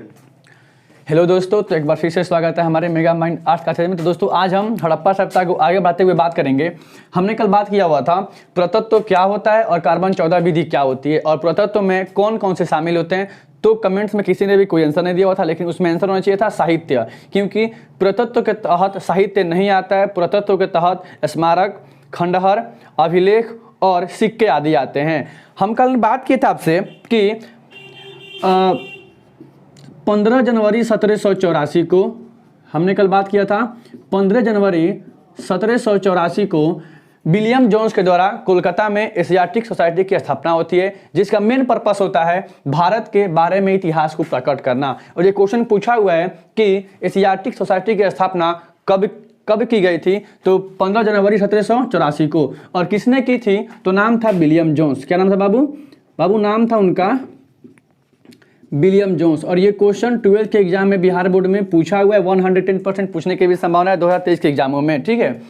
Hello दोस्तों, तो एक बार फिर से स्वागत है हमारे मेगा माइंड आर्ट्स क्लासेज में। तो दोस्तों आज हम हड़प्पा सभ्यता को आगे बढ़ाते हुए बात करेंगे। हमने कल बात किया हुआ था पुरातत्व क्या होता है और कार्बन 14 विधि क्या होती है और पुरातत्व में कौन कौन से शामिल होते हैं। तो कमेंट्स में किसी ने भी कोई आंसर नहीं दिया हुआ था, लेकिन उसमें आंसर होना चाहिए था साहित्य, क्योंकि पुरातत्व के तहत साहित्य नहीं आता है। पुरातत्व के तहत स्मारक, खंडहर, अभिलेख और सिक्के आदि आते हैं। हम कल बात किए थे आपसे कि 15 जनवरी 1784 को हमने कल बात किया था 15 जनवरी 1784 को विलियम जोन्स के द्वारा कोलकाता में एशियाटिक सोसाइटी की स्थापना होती है, जिसका मेन पर्पस होता है भारत के बारे में इतिहास को प्रकट करना। और ये क्वेश्चन पूछा हुआ है कि एशियाटिक सोसाइटी की स्थापना कब की गई थी, तो 15 जनवरी 1784 को। और किसने की थी, तो नाम था विलियम जोन्स। क्या नाम था बाबू नाम था उनका विलियम जोन्स। और ये क्वेश्चन 12th के एग्जाम में बिहार बोर्ड में पूछा हुआ है। 110% पूछने की भी संभावना है 2023 के एग्जामों में, ठीक है।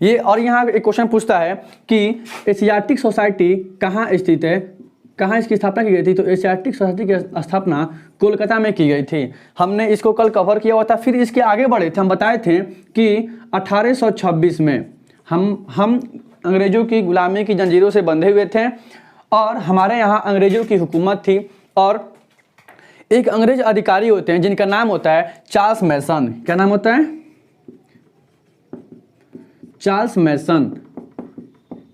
ये और यहाँ एक क्वेश्चन पूछता है कि एशियाटिक सोसाइटी कहाँ स्थित है, कहाँ इसकी स्थापना की गई थी, तो एशियाटिक सोसाइटी की स्थापना कोलकाता में की गई थी। हमने इसको कल कवर किया हुआ था। फिर इसके आगे बढ़े थे, हम बताए थे कि 1826 में हम अंग्रेजों की गुलामी की जंजीरों से बंधे हुए थे और हमारे यहाँ अंग्रेजों की हुकूमत थी। और एक अंग्रेज अधिकारी होते हैं जिनका नाम होता है चार्ल्स मैसन। क्या नाम होता है, चार्ल्स मैसन,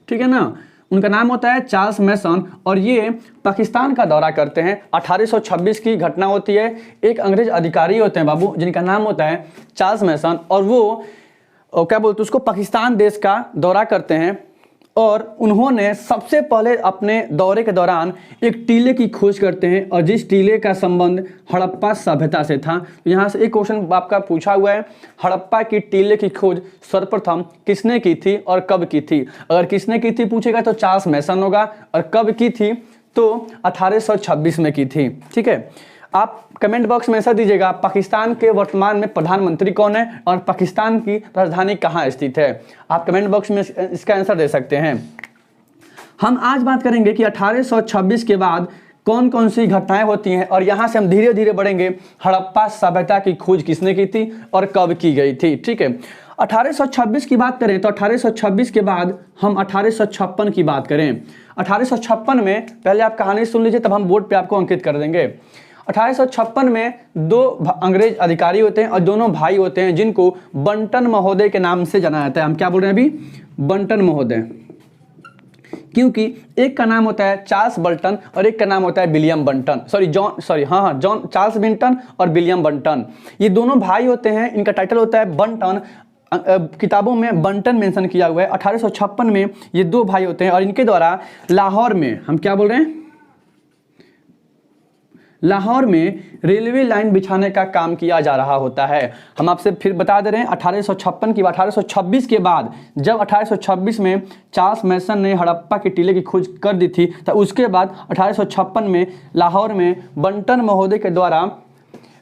ठीक है ना। उनका नाम होता है चार्ल्स मैसन और ये पाकिस्तान का दौरा करते हैं। 1826 की घटना होती है। एक अंग्रेज अधिकारी होते हैं बाबू जिनका नाम होता है चार्ल्स मैसन और वो क्या बोलते हैं उसको पाकिस्तान देश का दौरा करते हैं। और उन्होंने सबसे पहले अपने दौरे के दौरान एक टीले की खोज करते हैं और जिस टीले का संबंध हड़प्पा सभ्यता से था। तो यहाँ से एक क्वेश्चन आपका पूछा हुआ है, हड़प्पा की टीले की खोज सर्वप्रथम किसने की थी और कब की थी। अगर किसने की थी पूछेगा तो चार्ल्स मैसन होगा, और कब की थी तो 1826 में की थी, ठीक है। आप कमेंट बॉक्स में ऐसा दीजिएगा पाकिस्तान के वर्तमान में प्रधानमंत्री कौन है और पाकिस्तान की राजधानी कहाँ स्थित है। आप कमेंट बॉक्स में इसका आंसर दे सकते हैं। हम आज बात करेंगे कि 1826 के बाद कौन कौन सी घटनाएं होती हैं और यहाँ से हम धीरे धीरे बढ़ेंगे हड़प्पा सभ्यता की खोज किसने की थी और कब की गई थी, ठीक है। 1826 की बात करें तो 1826 के बाद हम 1856 की बात करें। 1856 में पहले आप कहानी सुन लीजिए, तब हम बोर्ड पे आपको अंकित कर देंगे। 1856 में दो अंग्रेज अधिकारी होते हैं और दोनों भाई होते हैं जिनको बंटन महोदय के नाम से जाना जाता है। हम क्या बोल रहे हैं अभी, बंटन महोदय, क्योंकि एक का नाम होता है चार्ल्स बंटन और एक का नाम होता है विलियम बंटन, जॉन चार्ल्स बंटन और विलियम बंटन। ये दोनों भाई होते हैं, इनका टाइटल होता है बंटन। किताबों में बंटन मेंशन किया हुआ है। 1856 में ये दो भाई होते हैं और इनके द्वारा लाहौर में, हम क्या बोल रहे हैं, लाहौर में रेलवे लाइन बिछाने का काम किया जा रहा होता है। हम आपसे फिर बता दे रहे हैं 1856 की 1826 के बाद जब 1826 में चार्ल्स मैसन ने हड़प्पा के टीले की खोज कर दी थी, तो उसके बाद 1856 में लाहौर में बंटन महोदय के द्वारा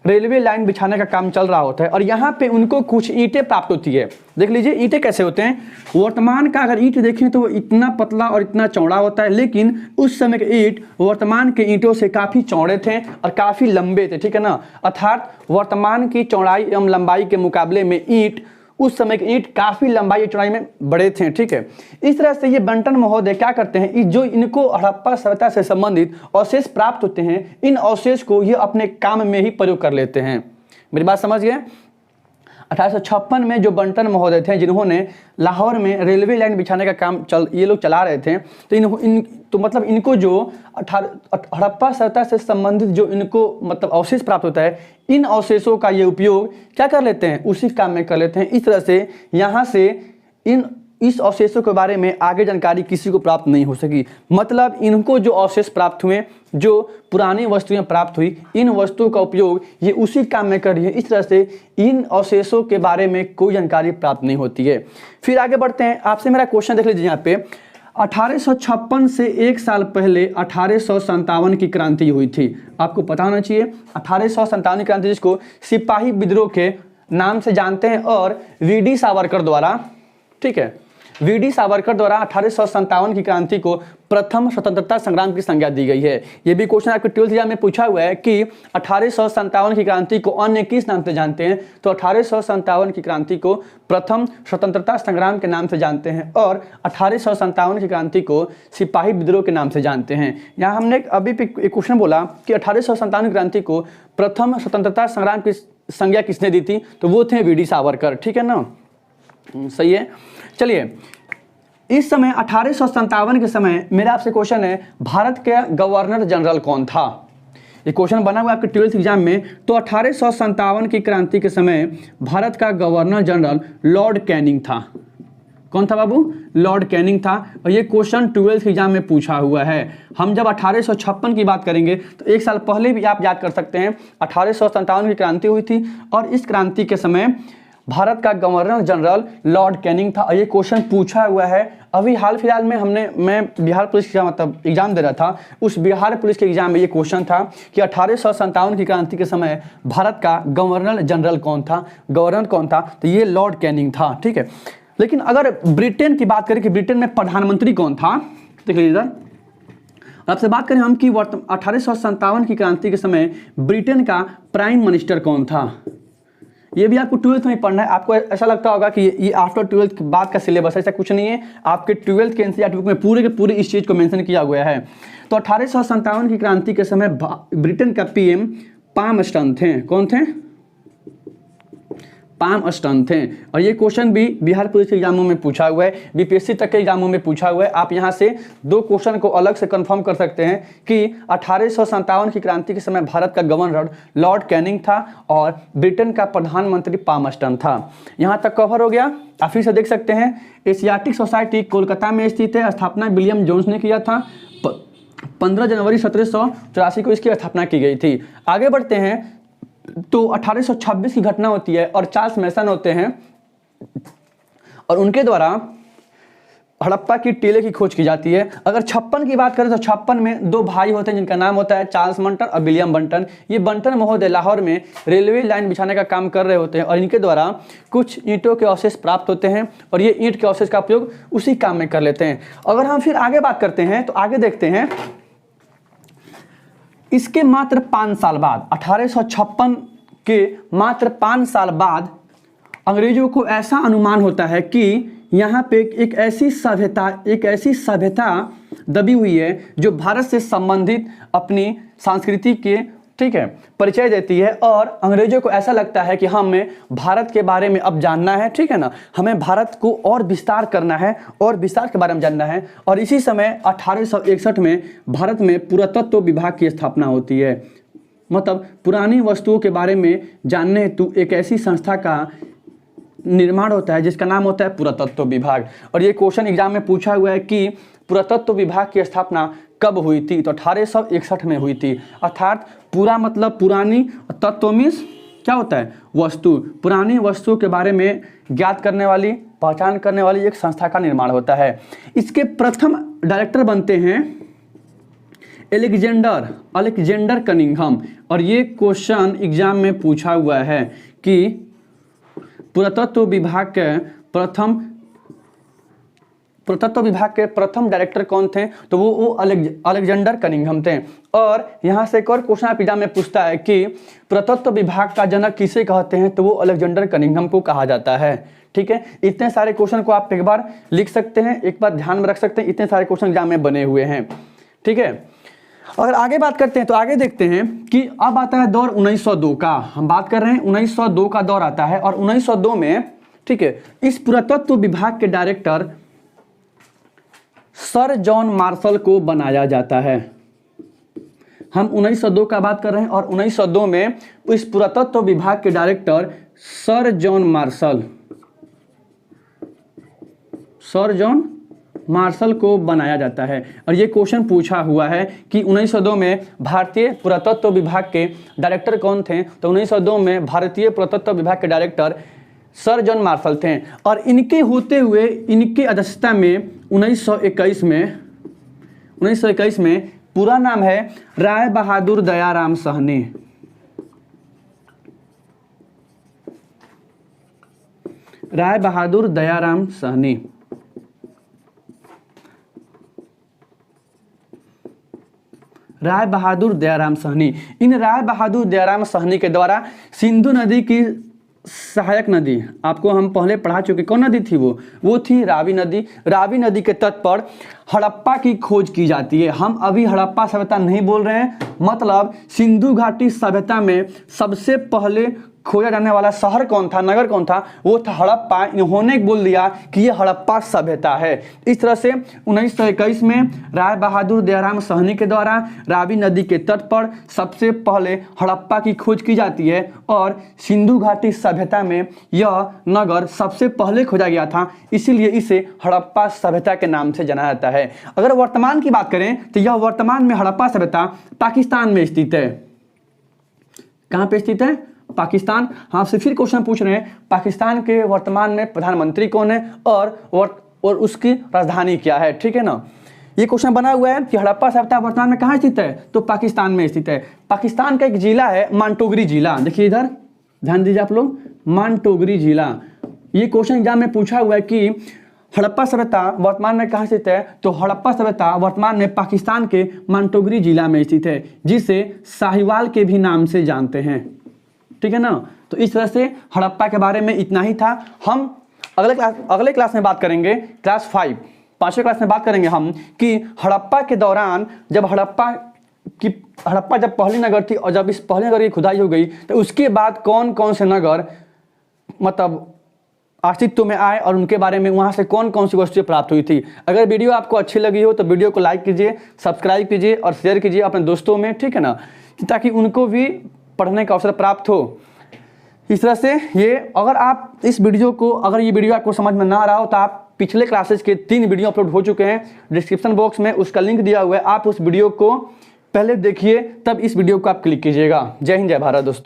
रेलवे लाइन बिछाने का काम चल रहा होता है। और यहाँ पे उनको कुछ ईंटें प्राप्त होती है। देख लीजिए ईंटें कैसे होते हैं। वर्तमान का अगर ईंट देखें तो वो इतना पतला और इतना चौड़ा होता है, लेकिन उस समय के ईंट वर्तमान के ईंटों से काफ़ी चौड़े थे और काफ़ी लंबे थे, ठीक है ना। अर्थात वर्तमान की चौड़ाई एवं लंबाई के मुकाबले में ईंट, उस समय के ईंट काफ़ी लंबाई चौड़ाई में बड़े थे, ठीक है। इस तरह से ये बंटन महोदय क्या करते हैं, जो इनको हड़प्पा सभ्यता से संबंधित अवशेष प्राप्त होते हैं, इन अवशेष को ये अपने काम में ही प्रयोग कर लेते हैं। मेरी बात समझ गए। 1856 में जो बंटन महोदय थे जिन्होंने लाहौर में रेलवे लाइन बिछाने का काम ये लोग चला रहे थे, तो मतलब इनको जो हड़प्पा सभ्यता से संबंधित जो इनको मतलब अवशेष प्राप्त होता है, इन अवशेषों का ये उपयोग क्या कर लेते हैं, उसी काम में कर लेते हैं। इस तरह से यहाँ से इस अवशेषों के बारे में आगे जानकारी किसी को प्राप्त नहीं हो सकी। मतलब इनको जो अवशेष प्राप्त हुए, जो पुरानी वस्तुएं प्राप्त हुई, इन वस्तुओं का उपयोग ये उसी काम में कर रही है। इस तरह से इन अवशेषों के बारे में कोई जानकारी प्राप्त नहीं होती है। फिर आगे बढ़ते हैं। आपसे मेरा क्वेश्चन देख लीजिए यहाँ पे, 1856 से एक साल पहले 1857 की क्रांति हुई थी। आपको पता होना चाहिए 1857 की क्रांति जिसको सिपाही विद्रोह के नाम से जानते हैं और वी डी सावरकर द्वारा, ठीक है, वीडी सावरकर द्वारा 1857 की क्रांति को प्रथम स्वतंत्रता संग्राम की संज्ञा दी गई है। ये भी क्वेश्चन आपके 12th एग्जाम में पूछा हुआ है कि 1857 की क्रांति को अन्य किस नाम से जानते हैं, तो 1857 की क्रांति को प्रथम स्वतंत्रता संग्राम के नाम से जानते हैं और 1857 की क्रांति को सिपाही विद्रोह के नाम से जानते हैं। यहाँ हमने अभी एक क्वेश्चन बोला कि 1857 की क्रांति को प्रथम स्वतंत्रता संग्राम की संज्ञा किसने दी थी, तो वो थे वीडी सावरकर। ठीक है ना, सही है। चलिए, इस समय 1857 के समय मेरा आपसे क्वेश्चन है, भारत के गवर्नर जनरल कौन था? ये क्वेश्चन बना हुआ आपके 12th एग्जाम में। तो 1857 की क्रांति के समय भारत का गवर्नर जनरल लॉर्ड कैनिंग था। कौन था बाबू? लॉर्ड कैनिंग था। और ये क्वेश्चन 12th एग्जाम में पूछा हुआ है। हम जब 1856 की बात करेंगे तो एक साल पहले भी आप याद कर सकते हैं, 1857 की क्रांति हुई थी और इस क्रांति के समय भारत का गवर्नर जनरल लॉर्ड कैनिंग था। और ये क्वेश्चन पूछा हुआ है। अभी हाल फिलहाल में मैं बिहार पुलिस का मतलब एग्जाम दे रहा था, उस बिहार पुलिस के एग्जाम में ये क्वेश्चन था कि 1857 की क्रांति के समय भारत का गवर्नर जनरल कौन था, गवर्नर कौन था, तो ये लॉर्ड कैनिंग था। ठीक है, लेकिन अगर ब्रिटेन की बात करें कि ब्रिटेन में प्रधानमंत्री कौन था, देख लीजिए इधर आपसे बात करें हम कि 1857 की क्रांति के समय ब्रिटेन का प्राइम मिनिस्टर कौन था। ये भी आपको 12th में पढ़ना है। आपको ऐसा लगता होगा कि ये आफ्टर 12th के बाद का सिलेबस, ऐसा कुछ नहीं है। आपके 12th के एनसीईआरटी बुक में पूरे के पूरे इस चीज़ को मेंशन किया गया है। तो 1857 की क्रांति के समय ब्रिटेन का पीएम पामस्टन थे। कौन थे? पामस्टन थे। और ये क्वेश्चन भी बिहार पुलिस के एग्जामों में पूछा हुआ है, बीपीएससी तक के एग्जामों में पूछा हुआ है। आप यहाँ से दो क्वेश्चन को अलग से कंफर्म कर सकते हैं कि 1857 की क्रांति के समय भारत का गवर्नर लॉर्ड कैनिंग था और ब्रिटेन का प्रधानमंत्री पामस्टन था। यहाँ तक कवर हो गया। आप फिर से देख सकते हैं, एशियाटिक सोसाइटी कोलकाता में स्थित है। स्थापना विलियम जोन्स ने किया था। 15 जनवरी 1784 को इसकी स्थापना की गई थी। आगे बढ़ते हैं तो 1826 की घटना होती है और चार्ल्स मैसन होते हैं और उनके द्वारा हड़प्पा की टीले की खोज की जाती है। अगर 56 की बात करें तो 56 में दो भाई होते हैं जिनका नाम होता है चार्ल्स बंटन और विलियम बंटन। ये बंटन महोदय लाहौर में रेलवे लाइन बिछाने का काम कर रहे होते हैं और इनके द्वारा कुछ ईंटों के अवशेष प्राप्त होते हैं और ये ईंट के अवशेष का उपयोग उसी काम में कर लेते हैं। अगर हम फिर आगे बात करते हैं तो आगे देखते हैं, इसके मात्र 5 साल बाद 1856 के मात्र 5 साल बाद अंग्रेजों को ऐसा अनुमान होता है कि यहाँ पे एक ऐसी सभ्यता दबी हुई है जो भारत से संबंधित अपनी संस्कृति के ठीक है परिचय देती है और अंग्रेजों को ऐसा लगता है कि हमें भारत के बारे में अब जानना है। ठीक है ना, हमें भारत को और विस्तार करना है और विस्तार के बारे में जानना है। और इसी समय 1861 में भारत में पुरातत्व विभाग की स्थापना होती है। मतलब पुरानी वस्तुओं के बारे में जानने हेतु एक ऐसी संस्था का निर्माण होता है जिसका नाम होता है पुरातत्व विभाग। और ये क्वेश्चन एग्जाम में पूछा हुआ है कि पुरातत्व विभाग की स्थापना कब हुई थी, तो 1861 में हुई थी। अर्थात पूरा मतलब पुरानी, तत्व मीन्स क्या होता है? वस्तु। पुरानी वस्तुओं के बारे में ज्ञात करने वाली, पहचान करने वाली एक संस्था का निर्माण होता है। इसके प्रथम डायरेक्टर बनते हैं अलेक्जेंडर कनिंघम। और ये क्वेश्चन एग्जाम में पूछा हुआ है कि पुरातत्व विभाग के प्रथम डायरेक्टर कौन थे, तो वो अलेक्जेंडर कनिंघम थे। और यहाँ से एक और क्वेश्चन आप एग्जाम में पूछता है कि पुरातत्व विभाग का जनक किसे कहते हैं, तो वो अलेक्जेंडर कनिंघम को कहा जाता है। ठीक है, इतने सारे क्वेश्चन को आप एक बार लिख सकते हैं, एक बार ध्यान में रख सकते हैं। इतने सारे क्वेश्चन एग्जाम में बने हुए हैं। ठीक है, अगर आगे बात करते हैं तो आगे देखते हैं कि अब आता है दौर 1902 का। हम बात कर रहे हैं 1902 का दौर आता है और 1902 में ठीक है इस पुरातत्व विभाग के डायरेक्टर सर जॉन मार्शल को बनाया जाता है। हम 1902 का बात कर रहे हैं और 1902 में इस पुरातत्व विभाग के डायरेक्टर सर जॉन मार्शल को बनाया जाता है। और ये क्वेश्चन पूछा हुआ है कि 1902 में भारतीय पुरातत्व विभाग के डायरेक्टर कौन थे, तो 1902 में भारतीय पुरातत्व विभाग के डायरेक्टर सर जॉन मार्शल थे। और इनके होते हुए इनके अध्यक्षता में 1921 में पूरा नाम है राय बहादुर दयाराम साहनी। राय बहादुर दयाराम साहनी राय बहादुर दयाराम साहनी। इन राय बहादुर दयाराम साहनी के द्वारा सिंधु नदी की सहायक नदी, आपको हम पहले पढ़ा चुके, कौन नदी थी वो थी रावी नदी। रावी नदी के तट पर हड़प्पा की खोज की जाती है। हम अभी हड़प्पा सभ्यता नहीं बोल रहे हैं, मतलब सिंधु घाटी सभ्यता में सबसे पहले खोजा जाने वाला शहर कौन था, नगर कौन था, वो था हड़प्पा। इन्होंने बोल दिया कि ये हड़प्पा सभ्यता है। इस तरह से 1921 में राय बहादुर दयाराम साहनी के द्वारा रावी नदी के तट पर सबसे पहले हड़प्पा की खोज की जाती है और सिंधु घाटी सभ्यता में यह नगर सबसे पहले खोजा गया था, इसीलिए इसे हड़प्पा सभ्यता के नाम से जाना जाता है। अगर वर्तमान की बात करें तो यह वर्तमान में हड़प्पा सभ्यता पाकिस्तान में स्थित है। कहाँ पे स्थित है? पाकिस्तान। हाँ, आपसे फिर क्वेश्चन पूछ रहे हैं, पाकिस्तान के वर्तमान में प्रधानमंत्री कौन है और उसकी राजधानी क्या है, ठीक है ना। ये क्वेश्चन बना हुआ है कि हड़प्पा सभ्यता वर्तमान में कहाँ स्थित है, तो पाकिस्तान में स्थित है। पाकिस्तान का एक जिला है मांटोगरी जिला, देखिए इधर ध्यान दीजिए आप लोग, मांटोगरी जिला। ये क्वेश्चन एग्जाम में पूछा हुआ है कि हड़प्पा सभ्यता वर्तमान में कहाँ स्थित है, तो हड़प्पा सभ्यता वर्तमान में पाकिस्तान के मांटोगरी जिला में स्थित है, जिसे साहिवाल के भी नाम से जानते हैं, ठीक है ना। तो इस तरह से हड़प्पा के बारे में इतना ही था। हम अगले क्लास में बात करेंगे, क्लास 5 5वें क्लास में बात करेंगे हम कि हड़प्पा के दौरान जब हड़प्पा जब पहली नगर थी और जब इस पहले नगर की खुदाई हो गई तो उसके बाद कौन कौन से नगर मतलब अस्तित्व में आए और उनके बारे में वहाँ से कौन कौन सी वस्तुएं प्राप्त हुई थी। अगर वीडियो आपको अच्छी लगी हो तो वीडियो को लाइक कीजिए, सब्सक्राइब कीजिए और शेयर कीजिए अपने दोस्तों में, ठीक है ना, ताकि उनको भी पढ़ने का अवसर प्राप्त हो। इस तरह से ये अगर आप इस वीडियो को, अगर ये वीडियो आपको समझ में ना आ रहा हो तो आप पिछले क्लासेस के 3 वीडियो अपलोड हो चुके हैं, डिस्क्रिप्शन बॉक्स में उसका लिंक दिया हुआ है, आप उस वीडियो को पहले देखिए तब इस वीडियो को आप क्लिक कीजिएगा। जय हिंद, जय भारत दोस्तों।